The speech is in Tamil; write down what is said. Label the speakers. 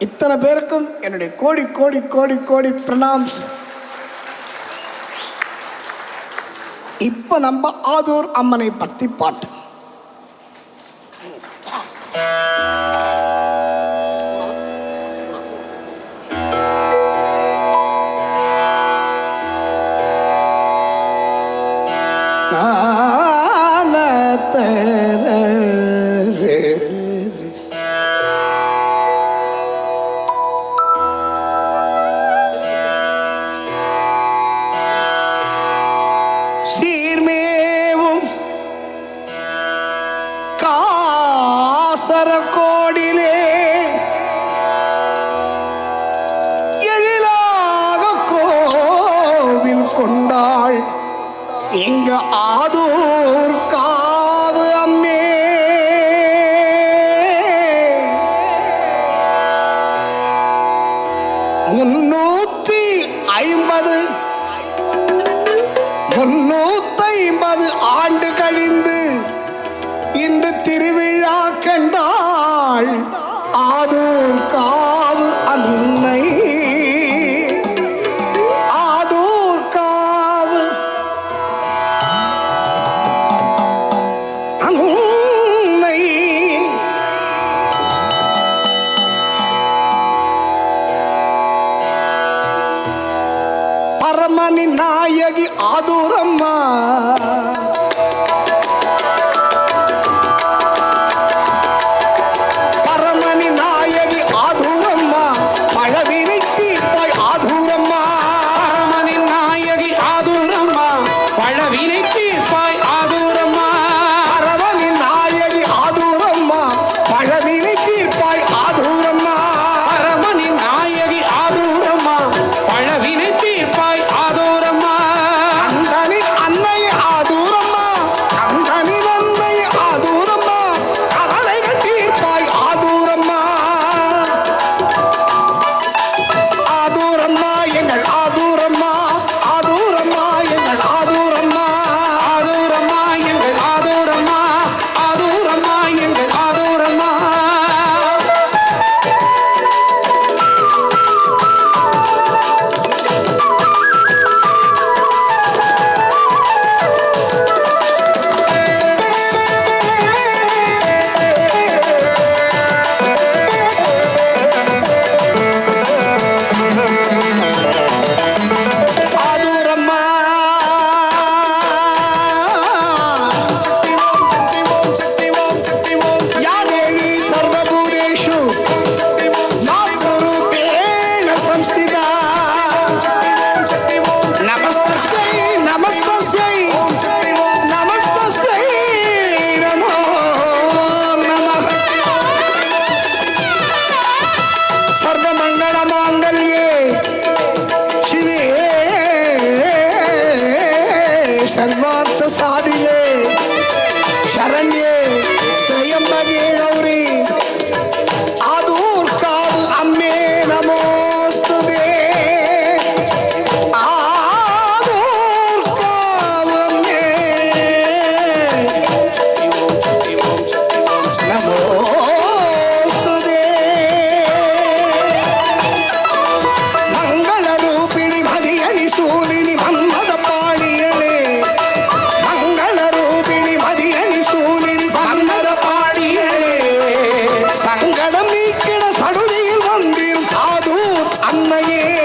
Speaker 1: இத்தனை பேருக்கும் என்னுடைய கோடி கோடி கோடி கோடி பிரணாம்ஸ். இப்ப நம்ம ஆதூர் அம்மனை பத்தி பாட்டு. சீர்மேவும் காசரகோடிலே எழிலாக கோவில் கொண்டாள் எங்க ஆதூர் காவு அம்மே. 350 ஆண்டு கழிந்து இன்று திருவிழா கண்டாள் ஆதூர் காவு அன்னை. ஆதூர் காவு அன்னை பரமனி நாயகி ஆதூரம்மா. பரமனி நாயகி ஆதூரம்மா பழவினை தீர்ப்பாய் ஆதூரம்மா.
Speaker 2: பரமனி நாயகி ஆதூரம்மா பழவினை தீர்ப்பாய் ஆதூரம்மா.
Speaker 1: பரமனி நாயகி ஆதூரம்மா பழவினை தீர்ப்பாய் ஆதூரம்மா.
Speaker 2: பரமனி நாயகி ஆதூரம்மா பழவினை தீர்ப்பாய் ஆதூரம்மா.
Speaker 1: அந்தனி அன்னை ஆதூரம்மா அந்தனி அன்னை ஆதூரம்மா கவலைகள் தீர்ப்பாய் ஆதூரம்மா. ஆதூரம்மா எங்கள் ஆதூரம்மா. ஆதூரம்மா எங்கள் ஆதூரம்மா.
Speaker 2: ஆதூரம்மா எங்கள் ஆதூரம்மா. ஆதூரம்மா எங்கள் ஆதூரம்மா.
Speaker 1: ஆதூரம்மா யா தேவி சர்வபூதேஷு மாத்ருரூபேண சம்ஸ்திதா. நமஸ்தஸ்யை நமஸ்தஸ்யை நமஸ்தஸ்யை நமோ நமः. சர்வமங்கள மாங்கல்யே शिवे सर्वार्थ साधिये शरण्ये त्र्यंबके गौरी आदूर कावु अम्मे नमोस्तुते. आदूर कावु अम्मे नमोस्तुते. मंगल रूपिणी मदियनि सूरिनि मन्मद पाणियणे. मंगल रूपिणी मदियनि सूरिनि मन्मद पाणियणे. சங்கடம் நீக்கிட சடுதியில் வந்தீர் ஆதூர் அன்னையே.